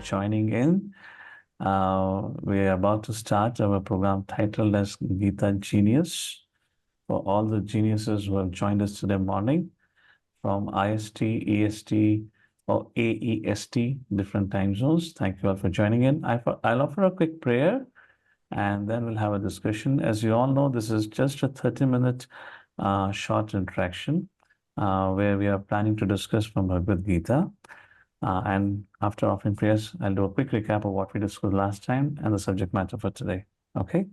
joining in. We are about to start our program titled as Gita Genius for all the geniuses who have joined us today morning from IST, EST, or AEST, different time zones. Thank you all for joining in. I'll offer a quick prayer and then we'll have a discussion. As you all know, this is just a 30-minute short interaction where we are planning to discuss from Bhagavad Gita. And after offering prayers, I'll do a quick recap of what we discussed last time and the subject matter for today. Okay?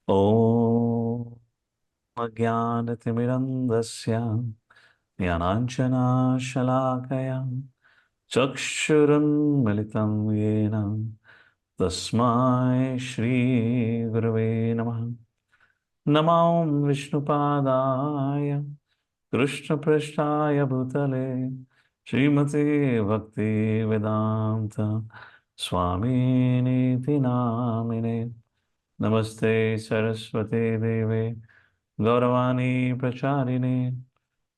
Om Ajnanatirmirandasya Jnananjana Shalakaya Chakshurun Militam Yena Tasmai Shri Gurave Namaha Namam Vishnupadaya Krishna Prasthaya Bhutale Srimate Bhakti Vedanta Swami Niti Namine Namaste Saraswati Deve Gauravani Pracharine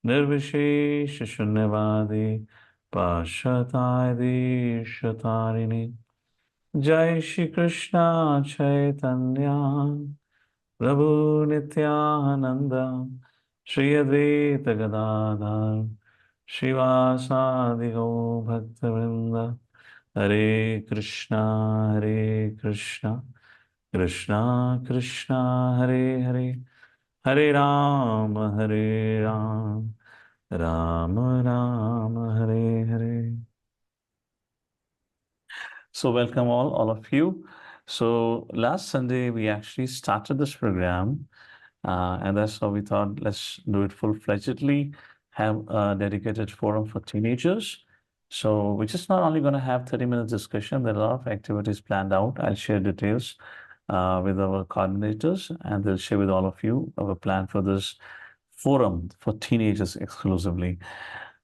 Nirvishesh Shunyavadi Pashatayadi Shatarini Jai Shri Krishna Chaitanya Prabhu Nityananda Shri Advaita Gadadhar Shivasadi Go Bhaktivinoda Hare Krishna Krishna Krishna Hare Hare Hare Rama Rama Rama Hare Hare. So welcome all of you. So last Sunday we actually started this program and that's how we thought let's do it full-fledgedly, have a dedicated forum for teenagers. So we're just not only going to have 30 minutes discussion, there are a lot of activities planned out. I'll share details with our coordinators and they'll share with all of you our plan for this forum for teenagers exclusively.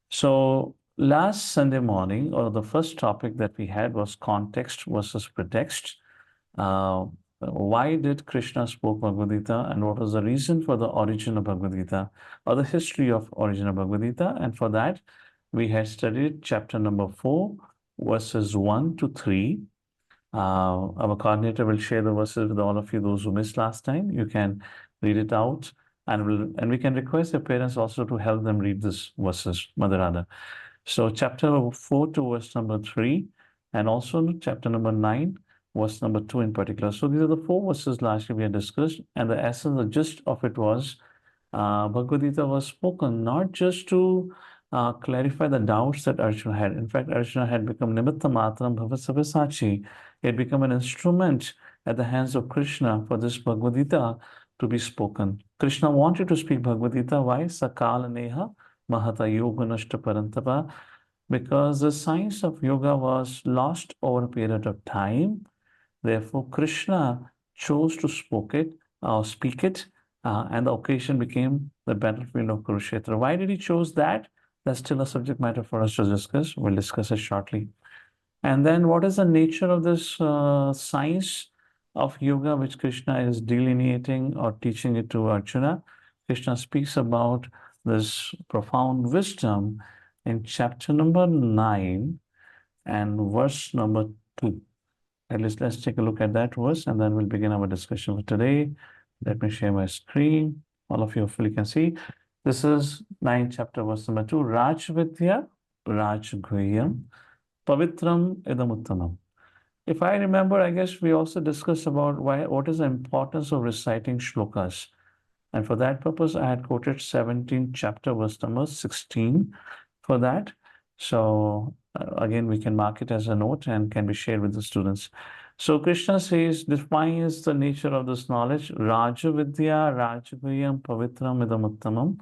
So last Sunday morning, or the first topic that we had was context versus pretext. Why did Krishna spoke Bhagavad Gita and what was the reason for the origin of Bhagavad Gita or the history of origin of Bhagavad Gita? And for that, we had studied chapter number 4, verses 1 to 3. Our coordinator will share the verses with all of you, those who missed last time. You can read it out and we can request your parents also to help them read this verses, Madhurada. So chapter 4 to verse number 3 and also chapter number 9, verse number 2 in particular. So these are the 4 verses largely we had discussed and the essence, the gist of it was Bhagavad Gita was spoken not just to clarify the doubts that Arjuna had. In fact, Arjuna had become Nimitta Matram Bhavasavisachi. He had become an instrument at the hands of Krishna for this Bhagavad Gita to be spoken. Krishna wanted to speak Bhagavad Gita. Why? Sakala Neha Mahata Yoga Nashta Parantapa. Because the science of yoga was lost over a period of time. Therefore, Krishna chose to speak it, and the occasion became the battlefield of Kurukshetra. Why did he choose that? That's still a subject matter for us to discuss. We'll discuss it shortly. And then what is the nature of this science of yoga which Krishna is delineating or teaching it to Arjuna? Krishna speaks about this profound wisdom in chapter number 9 and verse number 2. At least let's take a look at that verse and then we'll begin our discussion for today. Let me share my screen. All of you hopefully can see. This is 9 chapter verse number 2. Rajvidya Rajguyam Pavitram Idamuttamam. If I remember, I guess we also discussed about what is the importance of reciting shlokas. And for that purpose, I had quoted 17 chapter verse number 16 for that. So again, we can mark it as a note and can be shared with the students. So Krishna says, defines the nature of this knowledge. Raja Vidya, Rajaguyam, Pavitram, Idamuttamam,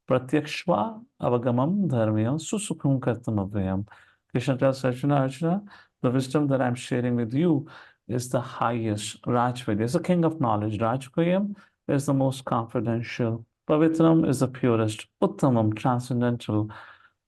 Pratyakshva, Avagamam, Dharmyam, Susukham Kartam Avyayam. Krishna tells Arjuna, the wisdom that I'm sharing with you is the highest. Rajvidya is the king of knowledge. Rajaguyam is the most confidential. Pavitram is the purest. Uttamam, transcendental.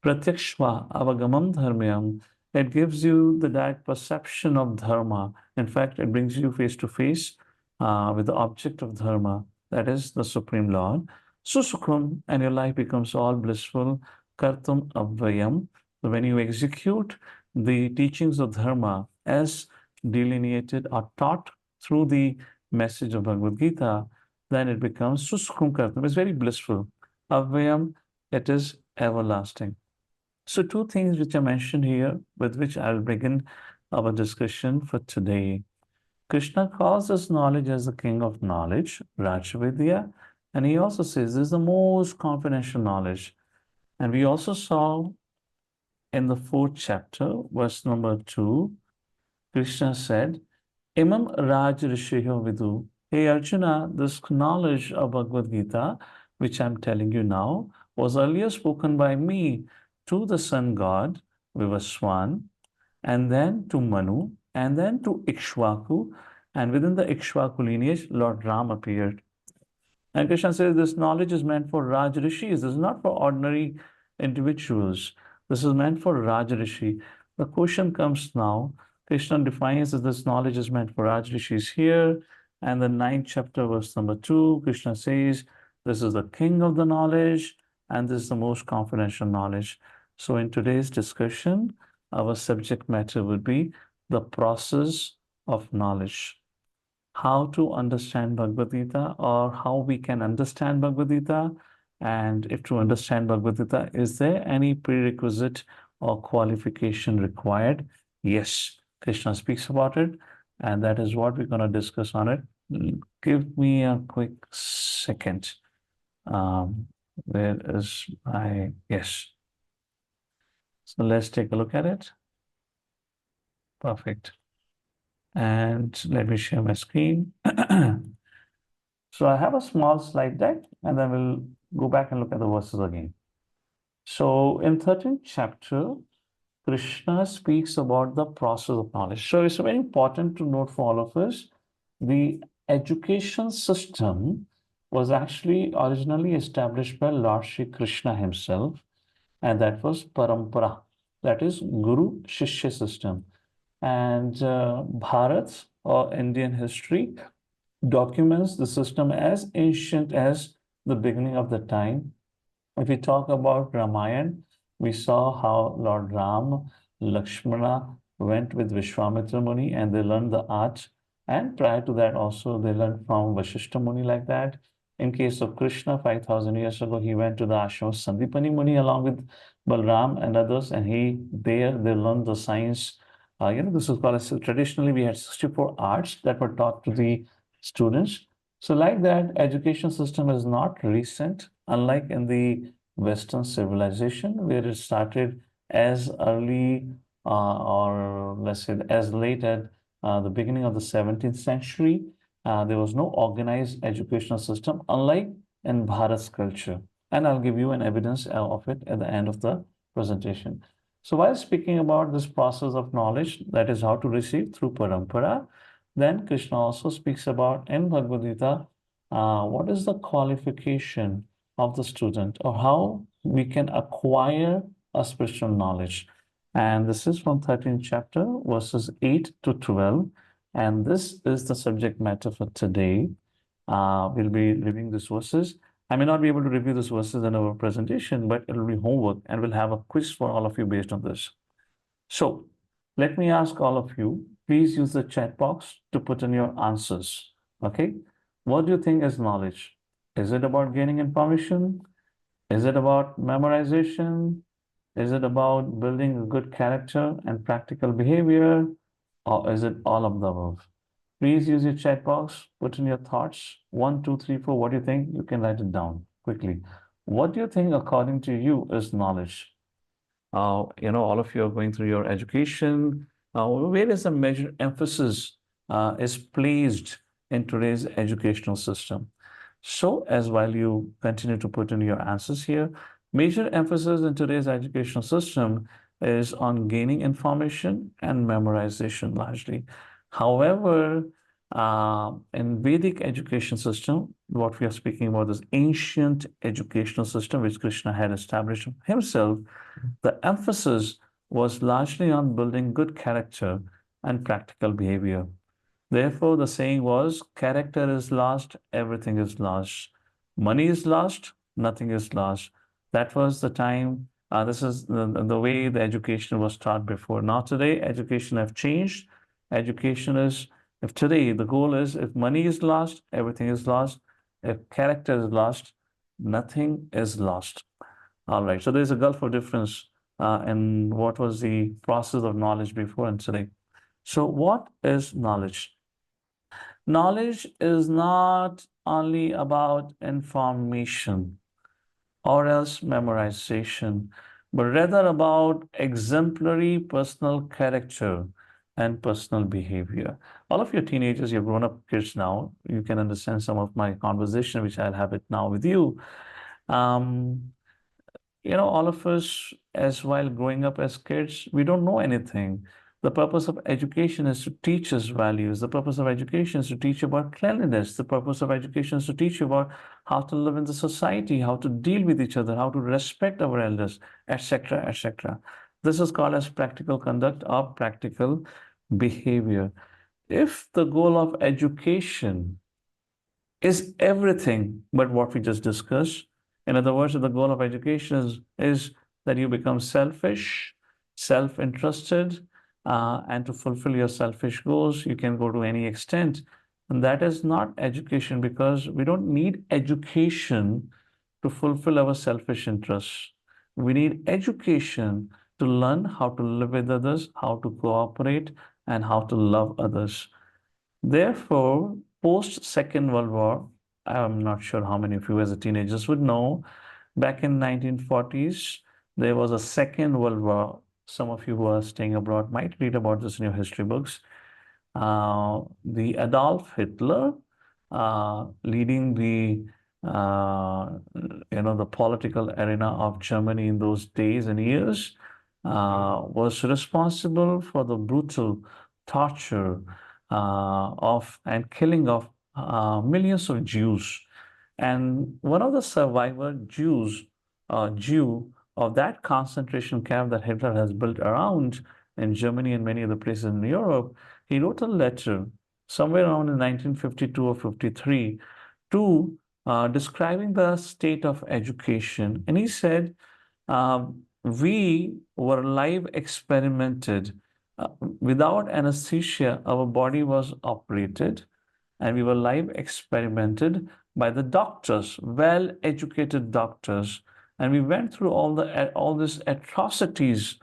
Pratyakshva avagamam dharmyam. It gives you the direct perception of dharma. In fact, it brings you face to face with the object of dharma, that is the Supreme Lord. Susukham, and your life becomes all blissful. Kartam avvayam. When you execute the teachings of Dharma as delineated or taught through the message of Bhagavad Gita, then it becomes Suskhum Kartam. It's very blissful. Avyam, it is everlasting. So, two things which are mentioned here, with which I'll begin our discussion for today. Krishna calls this knowledge as the king of knowledge, Rajvidya, and he also says this is the most confidential knowledge. And we also saw in the fourth chapter, verse number 2, Krishna said, Imam Raj Rishiho Vidu. Hey Arjuna, this knowledge of Bhagavad Gita, which I'm telling you now, was earlier spoken by me to the sun god Vivaswan, and then to Manu, and then to Ikshvaku, and within the Ikshvaku lineage, Lord Ram appeared. And Krishna says this knowledge is meant for Raj Rishis. This is not for ordinary individuals. This is meant for Raj Rishi. The question comes now. Krishna defines that this knowledge is meant for Raj Rishis here. And the ninth chapter, verse number 2, Krishna says, this is the king of the knowledge, and this is the most confidential knowledge. So in today's discussion, our subject matter would be the process of knowledge. How to understand Bhagavad Gita, or how we can understand Bhagavad Gita, and if to understand Bhagavad Gita, is there any prerequisite or qualification required? Yes, Krishna speaks about it, and that is what we're going to discuss on it. Give me a quick second. Where is my, yes. So let's take a look at it. Perfect. And let me share my screen. So I have a small slide deck, and then we'll go back and look at the verses again. So in 13th chapter, Krishna speaks about the process of knowledge. So it's very important to note for all of us, the education system was actually originally established by Lord Shri Krishna himself, and that was Parampara, that is Guru Shishya system. And Bharat, or Indian history, documents the system as ancient as the beginning of the time. If we talk about Ramayana, we saw how Lord Ram, Lakshmana went with Vishwamitra Muni and they learned the art. And prior to that, also, they learned from Vashishta Muni like that. In case of Krishna, 5,000 years ago, he went to the ashram of Sandipani Muni along with Balram and others, and they learned the science. This is called, so traditionally, we had 64 arts that were taught to the students. So like that, education system is not recent, unlike in the Western civilization, where it started as early or let's say as late as the beginning of the 17th century. There was no organized educational system, unlike in Bharat's culture. And I'll give you an evidence of it at the end of the presentation. So while speaking about this process of knowledge, that is how to receive through parampara, then Krishna also speaks about in Bhagavad Gita, what is the qualification of the student, or how we can acquire a spiritual knowledge. And this is from 13th chapter, verses 8 to 12. And this is the subject matter for today. We'll be reviewing these verses. I may not be able to review these verses in our presentation, but it'll be homework, and we'll have a quiz for all of you based on this. So let me ask all of you, please use the chat box to put in your answers. Okay? What do you think is knowledge? Is it about gaining information? Is it about memorization? Is it about building a good character and practical behavior? Or is it all of the above? Please use your chat box, put in your thoughts. 1, 2, 3, 4. What do you think? You can write it down quickly. What do you think, according to you, is knowledge? All of you are going through your education. Where is the major emphasis is placed in today's educational system? So as while you continue to put in your answers here, major emphasis in today's educational system is on gaining information and memorization largely. However, in Vedic education system, what we are speaking about is ancient educational system, which Krishna had established himself. The emphasis was largely on building good character and practical behavior. Therefore, the saying was, character is lost, everything is lost. Money is lost, nothing is lost. That was the time This is the way the education was taught before. Now today, education have changed. Education is, if today the goal is, if money is lost, everything is lost. If character is lost, nothing is lost. All right. So there's a gulf of difference in what was the process of knowledge before and today. So what is knowledge? Knowledge is not only about information or else memorization, but rather about exemplary personal character and personal behavior. All of your teenagers, you're grown up kids now, you can understand some of my conversation, which I'll have it now with you. Um, all of us, as while growing up as kids, we don't know anything. The purpose of education is to teach us values. The purpose of education is to teach about cleanliness. The purpose of education is to teach you about how to live in the society, how to deal with each other, how to respect our elders, etc., etc. This is called as practical conduct or practical behavior. If the goal of education is everything but what we just discussed. In other words, the goal of education is that you become selfish, self-interested, and to fulfill your selfish goals, you can go to any extent. And that is not education because we don't need education to fulfill our selfish interests. We need education to learn how to live with others, how to cooperate, and how to love others. Therefore, post Second World War, I'm not sure how many of you as a teenagers would know, back in 1940s, there was a Second World War. Some of you who are staying abroad might read about this in your history books. The Adolf Hitler leading the political arena of Germany in those days and years was responsible for the brutal torture of and killing of millions of Jews. And one of the survivor Jew of that concentration camp that Hitler has built around in Germany and many other places in Europe, he wrote a letter somewhere around in 1952 or 53 to describing the state of education. And he said, we were live experimented. Without anesthesia, our body was operated and we were live experimented by the doctors, well-educated doctors. And we went through all these atrocities,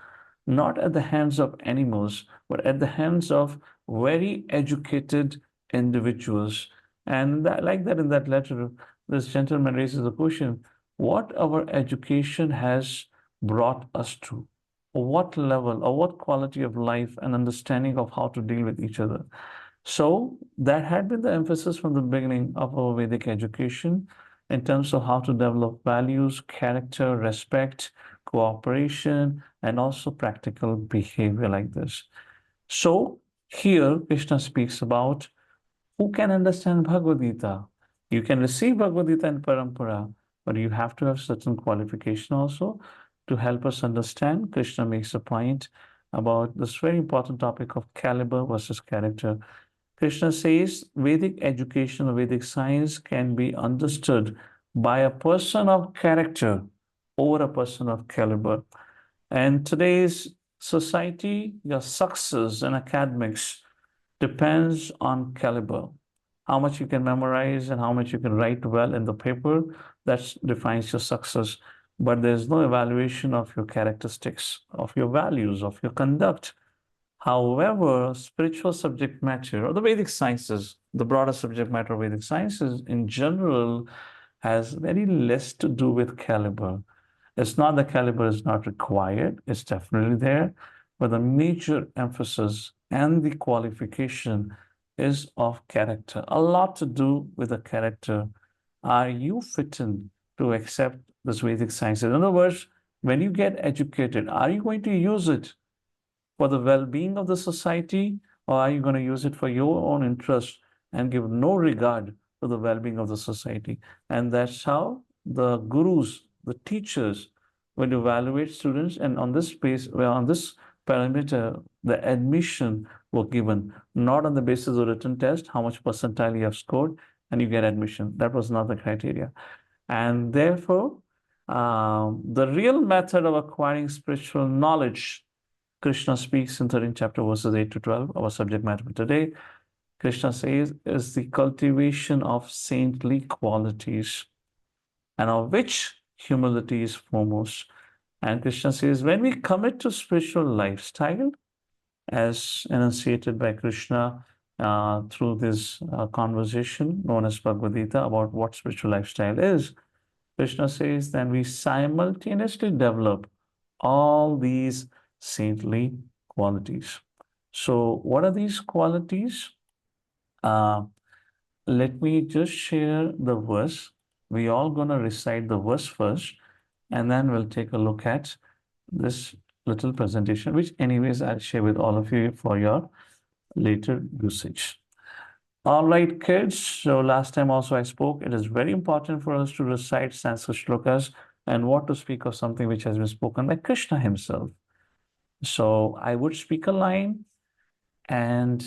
not at the hands of animals, but at the hands of very educated individuals. And like that in that letter, this gentleman raises the question, what our education has brought us to? What level or what quality of life and understanding of how to deal with each other? So that had been the emphasis from the beginning of our Vedic education in terms of how to develop values, character, respect, cooperation, and also practical behavior like this. So here Krishna speaks about who can understand Bhagavad Gita. You can receive Bhagavad Gita in parampara, but you have to have certain qualification also to help us understand. Krishna makes a point about this very important topic of caliber versus character. Krishna says Vedic education or Vedic science can be understood by a person of character over a person of caliber. And today's society, your success in academics depends on caliber. How much you can memorize and how much you can write well in the paper, that defines your success. But there's no evaluation of your characteristics, of your values, of your conduct. However, spiritual subject matter or the Vedic sciences, the broader subject matter of Vedic sciences in general, has very less to do with caliber. It's not that caliber is not required, it's definitely there, but the major emphasis and the qualification is of character. A lot to do with the character. Are you fitting to accept this Vedic sciences? In other words, when you get educated, are you going to use it for the well-being of the society, or are you going to use it for your own interest and give no regard to the well-being of the society? And that's how the gurus, the teachers, will evaluate students. And on this space, well, on this parameter, the admission were given, not on the basis of written test, how much percentile you have scored, and you get admission. That was not the criteria. And therefore, The real method of acquiring spiritual knowledge, Krishna speaks in 13th chapter, verses 8 to 12, our subject matter for today. Krishna says, is the cultivation of saintly qualities, and of which humility is foremost. And Krishna says, when we commit to spiritual lifestyle, as enunciated by Krishna through this conversation known as Bhagavad Gita about what spiritual lifestyle is, Krishna says, then we simultaneously develop all these saintly qualities. So, what are these qualities? Uh, Let me just share the verse. We all gonna recite the verse first, and then we'll take a look at this little presentation, which anyways I'll share with all of you for your later usage. All right, kids. So last time also I spoke, it is very important for us to recite Sanskrit shlokas and what to speak of something which has been spoken by Krishna himself. So I would speak a line and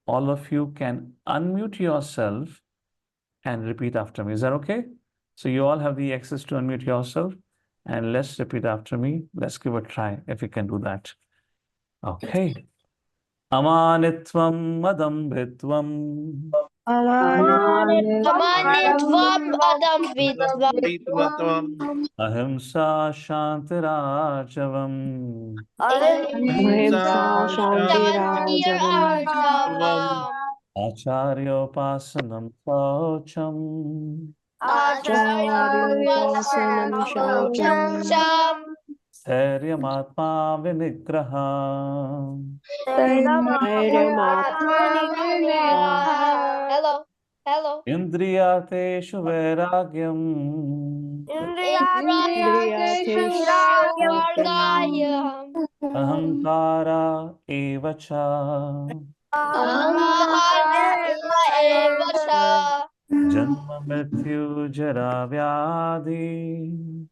all of you can unmute yourself and repeat after me. Is that okay? So you all have the access to unmute yourself and let's repeat after me. Let's give a try if you can do that. Okay. Amanitvam madambitvam Amanitvam adambitvam ahimsa shantirajavam Ahimsa Shanti Shantir Rajavam Arjavam acharyopasanam saucham Charyopasanam Shaucham Cham धैर्यमात्मा विनिग्रहः Dhairyamaatma Hello. इन्द्रियार्थेषु वैराग्यम् Indriyateshu Indriyateshu Vargayam अहङ्कारा एव च Ahankara eva cha जन्म मृत्यु जरा व्याधि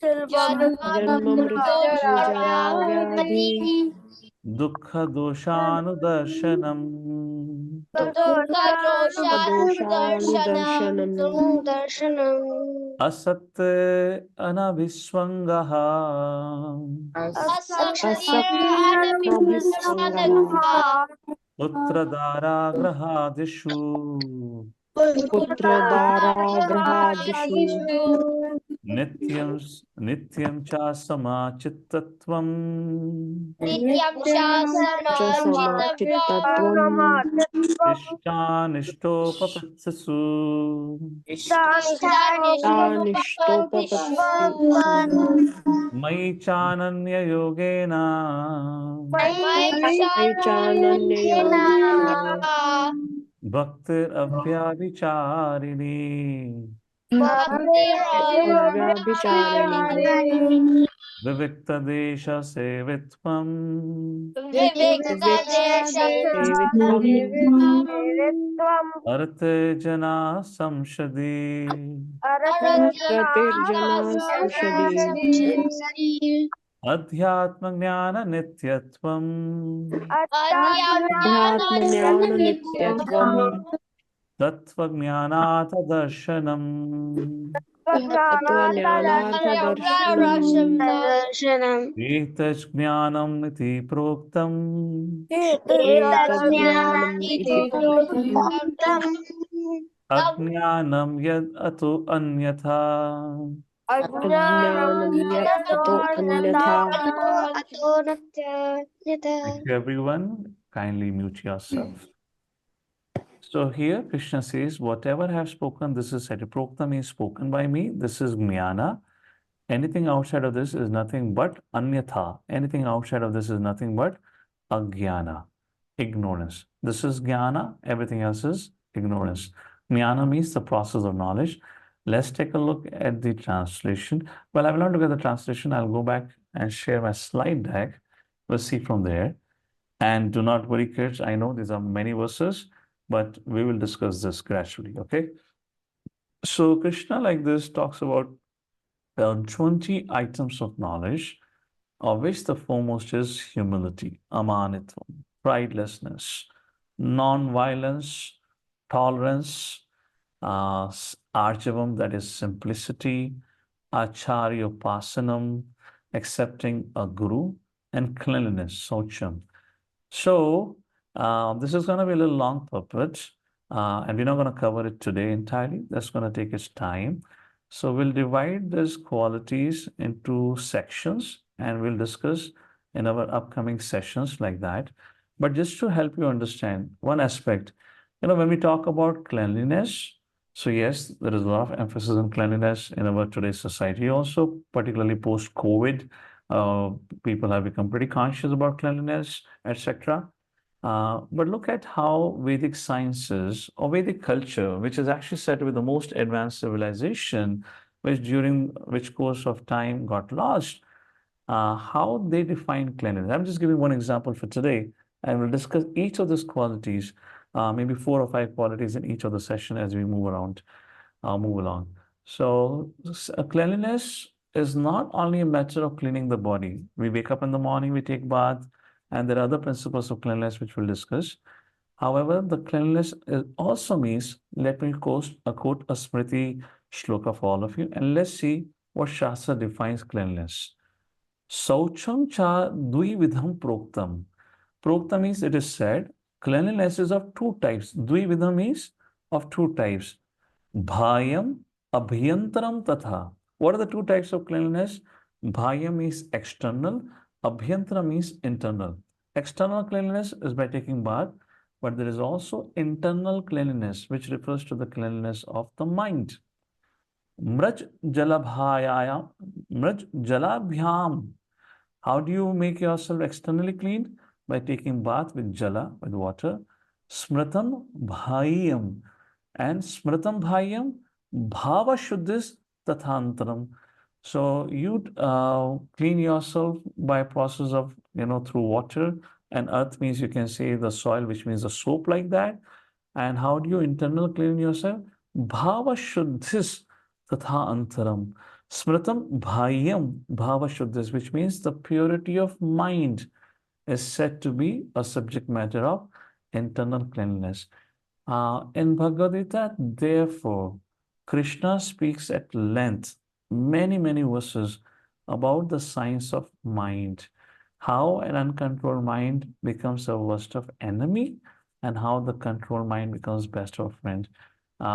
Janma Janma mrityu Mrityu jara Jara vyadhi Vyadhi दुःख दोषानुदर्शनम् Dukkha doshanu darshanam Doshanudarshanam असत् अनभिस्वङ्गः Asaktir Asaktanabhisvangaha anabhisvanagha पुत्रदाराग्रहादिषु Putradaragradishu नित्यं नित्यं च समाचित्तत्वम् Nityam cha samachitavya Samachittatvam इष्टानिष्टोपपत्ससु Tanishtopapatishu मयि चानन्ययोगेन Aichananyayogena भक्तिरव्याभिचारिणी Avyabhicharini विविक्तदेशसेवित्वम् Vivekta desha Sevitvam अर्थे संसदि Ratirjana Samshadi अध्यात्मज्ञाननित्यत्वम् Adhyatmanyana Nityatvam तत्त्वज्ञानाथ दर्शनम् Tattvajnanatha Darshanam एतज्ज्ञानम् इति प्रोक्तम् Etadjnanam iti proktam अज्ञानं यद् अतो अन्यथा Ajnanam yat ato anyatha Thank you, everyone. Kindly mute yourself. So here Krishna says, whatever I have spoken, this is Satiprokta means spoken by me. This is Jnana. Anything outside of this is nothing but Anyatha. Anything outside of this is nothing but Ajnana, ignorance. This is Jnana. Everything else is ignorance. Jnana means the process of knowledge. Let's take a look at the translation. Well, I will not look at the translation. I'll go back and share my slide deck. We'll see from there. And do not worry, kids. I know these are many verses, but we will discuss this gradually, okay? So Krishna, like this, talks about 20 items of knowledge, of which the foremost is humility, amanitvam, pridelessness, non-violence, tolerance, arjavam, that is simplicity, Acharyopasanam, accepting a guru, and cleanliness, Saucham. So, this is going to be a little long puppet, and we're not going to cover it today entirely. That's going to take its time. So, we'll divide these qualities into sections and we'll discuss in our upcoming sessions like that. But just to help you understand one aspect, when we talk about cleanliness, so yes, there is a lot of emphasis on cleanliness in our today's society also, particularly post-COVID. Uh, People have become pretty conscious about cleanliness, etc. But look at how Vedic sciences or Vedic culture, which is actually said to be the most advanced civilization, which during which course of time got lost, how they define cleanliness. I'm just giving one example for today, and we'll discuss each of these qualities, maybe 4 or 5 qualities in each of the session as we move along. So, cleanliness is not only a matter of cleaning the body. We wake up in the morning, we take bath, and there are other principles of cleanliness which we'll discuss. However, the cleanliness also means, let me quote a Smriti shloka for all of you, and let's see what Shastra defines cleanliness. Saucham cha dvividham proktam. Proktam means it is said, cleanliness is of 2 types. Dvividham means of 2 types. Bhayam, Abhyantaram Tatha. What are the 2 types of cleanliness? Bhayam means external, Abhyantara means internal. External cleanliness is by taking bath, but there is also internal cleanliness, which refers to the cleanliness of the mind. Mraj Jalabhayam, Mraj Jalabhyam. How do you make yourself externally clean? By taking bath with jala, with water. Smritam bhaiyam. And smritam bhaiyam, bhava shuddhis tathantaram. So you clean yourself by process of, through water. And earth means you can say the soil, which means the soap like that. And how do you internal clean yourself? Bhava shuddhis tatha antaram. Smritam bhaiyam bhava shuddhis, which means the purity of mind is said to be a subject matter of internal cleanliness. In Bhagavad Gita, therefore, Krishna speaks at length, many, many verses about the science of mind, how an uncontrolled mind becomes a worst of enemy, and how the controlled mind becomes best of friend.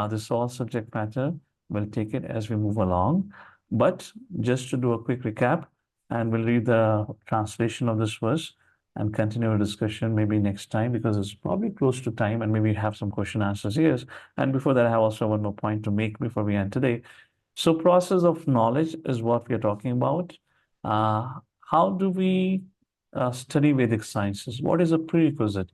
This all subject matter, we'll take it as we move along. But just to do a quick recap, and we'll read the translation of this verse and continue our discussion maybe next time because it's probably close to time and maybe have some question answers here. And before that, I have also one more point to make before we end today. So process of knowledge is what we are talking about. How do we study Vedic sciences? What is a prerequisite?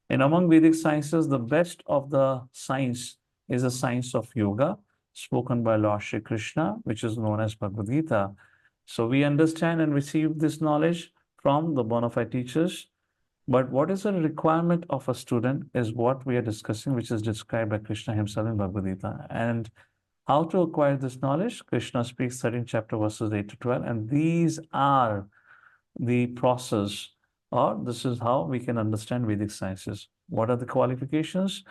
And among Vedic sciences, the best of the science is the science of yoga, spoken by Lord Shri Krishna, which is known as Bhagavad Gita. So we understand and receive this knowledge from the bona fide teachers. But what is a requirement of a student is what we are discussing, which is described by Krishna himself in Bhagavad Gita. And how to acquire this knowledge? Krishna speaks 13th chapter verses 8 to 12. And these are the process, or this is how we can understand Vedic sciences. What are the qualifications?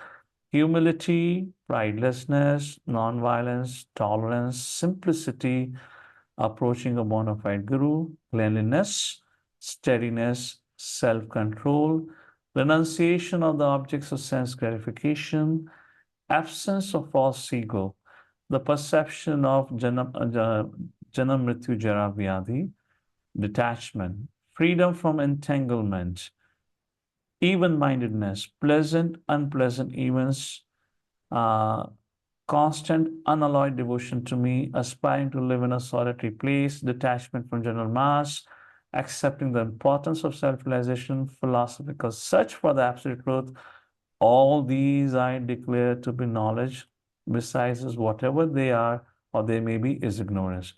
Humility, pridelessness, non-violence, tolerance, simplicity, approaching a bona fide guru, cleanliness, steadiness, self-control, renunciation of the objects of sense gratification, absence of false ego, the perception of janam mrityu jara vyadhi, detachment, freedom from entanglement, even-mindedness, pleasant, unpleasant events, uh, constant, unalloyed devotion to me, aspiring to live in a solitary place, detachment from general mass, accepting the importance of self-realization, philosophical search for the absolute truth. All these I declare to be knowledge, besides whatever they are or they may be is ignorance.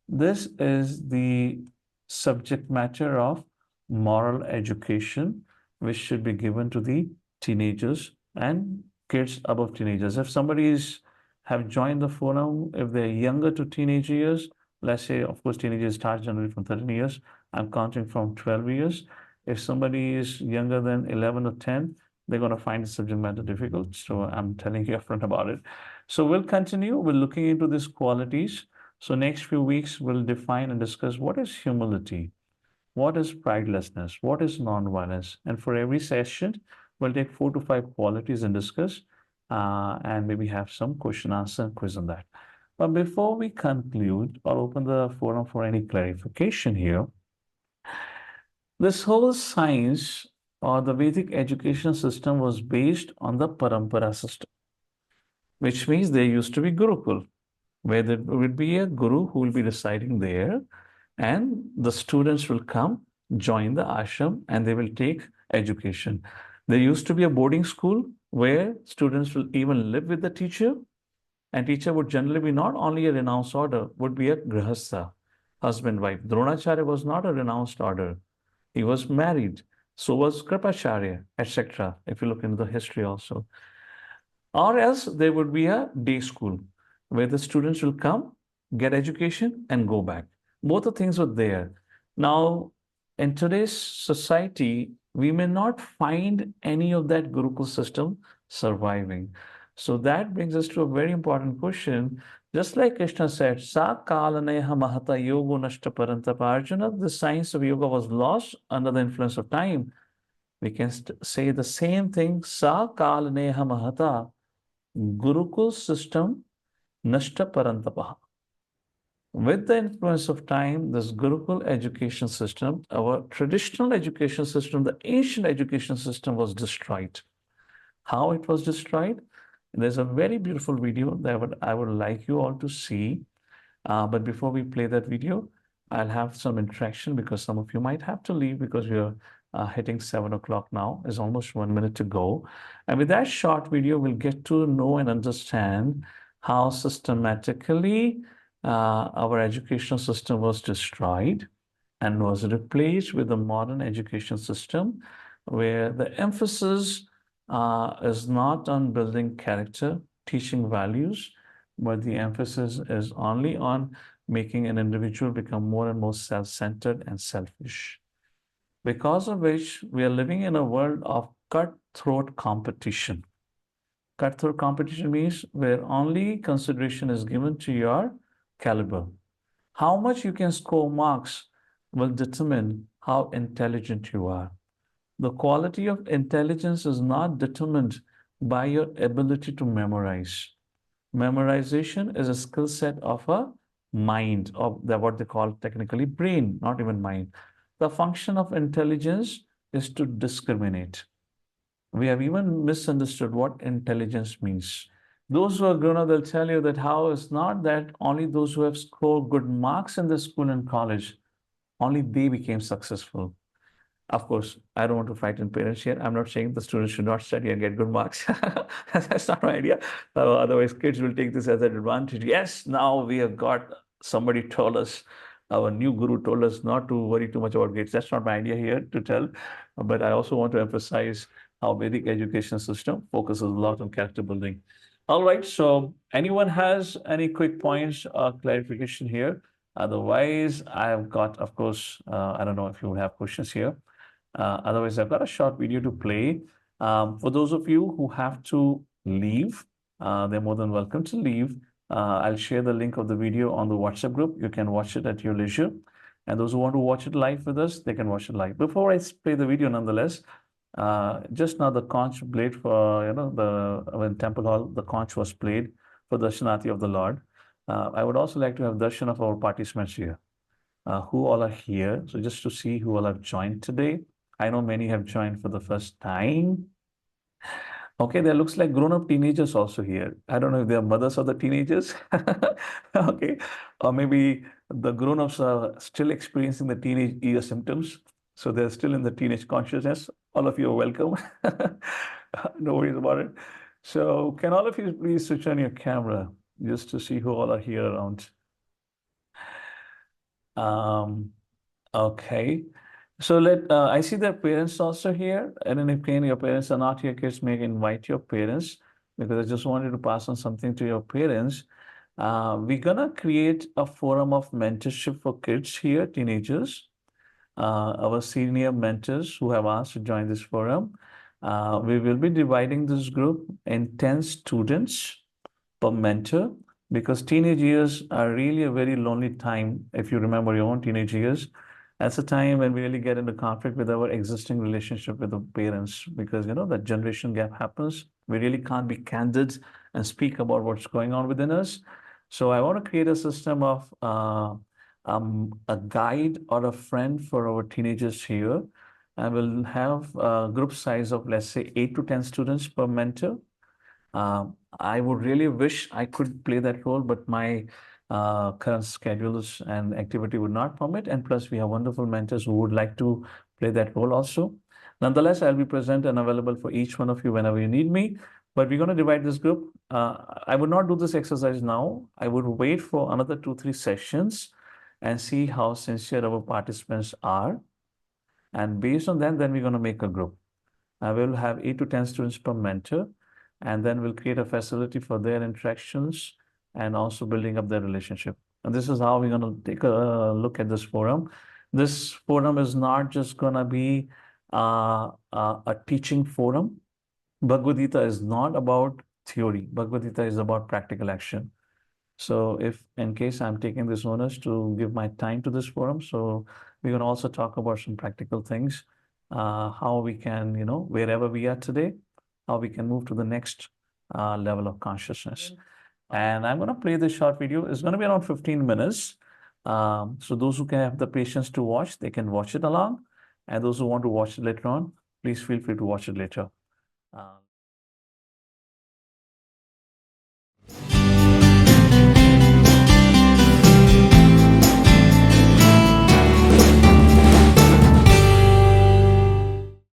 This is the subject matter of moral education, which should be given to the teenagers and kids above teenagers. If somebody have joined the forum, if they're younger to teenage years, let's say, of course, teenagers start generally from 13 years. I'm counting from 12 years. If somebody is younger than 11 or 10, they're going to find the subject matter difficult. So I'm telling you upfront about it. So we'll continue. We're looking into these qualities. So next few weeks, we'll define and discuss what is humility, what is pridelessness, what is nonviolence. And for every session, we'll take 4 to 5 qualities and discuss, and maybe have some question answer and quiz on that. But before we conclude or open the forum for any clarification here, this whole science or the Vedic education system was based on the parampara system, which means there used to be Gurukul, where there would be a guru who will be residing there, and the students will come, join the ashram, and they will take education. There used to be a boarding school where students will even live with the teacher, and teacher would generally be not only a renounced order, would be a grihastha, husband, wife. Dronacharya was not a renounced order. He was married. So was Kripacharya, etc. If you look into the history also. Or else there would be a day school where the students will come, get education, and go back. Both the things were there. Now, in today's society, we may not find any of that Gurukul system surviving. So that brings us to a very important question. Just like Krishna said, Sa kalaneha mahata yogo nashta parantapa Arjuna, the science of yoga was lost under the influence of time. We can say the same thing, Sa kalaneha mahata Gurukul system nashta parantapa. With the influence of time, this Gurukul education system, our traditional education system, the ancient education system was destroyed. How it was destroyed? There's a very beautiful video that I would like you all to see. But before we play that video, I'll have some interaction because some of you might have to leave because we're hitting 7 o'clock now. There's almost 1 minute to go. And with that short video, we'll get to know and understand how systematically our educational system was destroyed and was replaced with a modern education system where the emphasis is not on building character, teaching values, but the emphasis is only on making an individual become more and more self-centered and selfish. Because of which we are living in a world of cutthroat competition. Cutthroat competition means where only consideration is given to your caliber. How much you can score marks will determine how intelligent you are. The quality of intelligence is not determined by your ability to memorize. Memorization is a skill set of a mind, of what they call technically brain, not even mind. The function of intelligence is to discriminate. We have even misunderstood what intelligence means. Those who are grown up, they'll tell you that how it's not that only those who have scored good marks in the school and college, only they became successful. Of course, I don't want to frighten parents here. I'm not saying the students should not study and get good marks. That's not my idea. Otherwise, kids will take this as an advantage. Yes, now we have got somebody told us, our new guru told us not to worry too much about grades. That's not my idea here to tell. But I also want to emphasize how Vedic education system focuses a lot on character building. All right, so anyone has any quick points or clarification here? Otherwise, I've got, of course, I don't know if you have questions here. Otherwise, I've got a short video to play. For those of you who have to leave, they're more than welcome to leave. I'll share the link of the video on the WhatsApp group. You can watch it at your leisure. And those who want to watch it live with us, they can watch it live. Before I play the video, nonetheless, just now the conch played for, when Temple Hall, the conch was played for Darshanati of the Lord. I would also like to have darshan of our participants here. Who all are here. So just to see who all have joined today. I know many have joined for the first time. Okay, there looks like grown-up teenagers also here. I don't know if they're mothers of the teenagers. Okay, or maybe the grown-ups are still experiencing the teenage year symptoms. So they're still in the teenage consciousness. All of you are welcome. No worries about it. So can all of you please switch on your camera just to see who all are here around? Okay. So I see that parents also here. And then if your parents are not here, kids may invite your parents because I just wanted to pass on something to your parents. We're gonna create a forum of mentorship for kids here, teenagers. Our senior mentors who have asked to join this forum. We will be dividing this group in 10 students per mentor. because teenage years are really a very lonely time. If you remember your own teenage years, that's a time when we really get into conflict with our existing relationship with the parents, because that generation gap happens. We really can't be candid and speak about what's going on within us. So I want to create a system of a guide or a friend for our teenagers here. I will have a group size of, let's say, 8 to 10 students per mentor. I would really wish I could play that role, but my current schedules and activity would not permit. And plus, we have wonderful mentors who would like to play that role also. Nonetheless, I'll be present and available for each one of you whenever you need me. But we're going to divide this group. I would not do this exercise now. I would wait for another 2, 3 sessions and see how sincere our participants are. And based on that, then we're going to make a group. I will have 8 to 10 students per mentor, and then we'll create a facility for their interactions and also building up their relationship. And this is how we're going to take a look at this forum. This forum is not just going to be a teaching forum. Bhagavad Gita is not about theory. Bhagavad Gita is about practical action. So if in case I'm taking this onus to give my time to this forum, so we're going to also talk about some practical things, how we can, wherever we are today, how we can move to the next level of consciousness. And I'm going to play this short video. It's going to be around 15 minutes. So those who can have the patience to watch, they can watch it along. And those who want to watch it later on, please feel free to watch it later.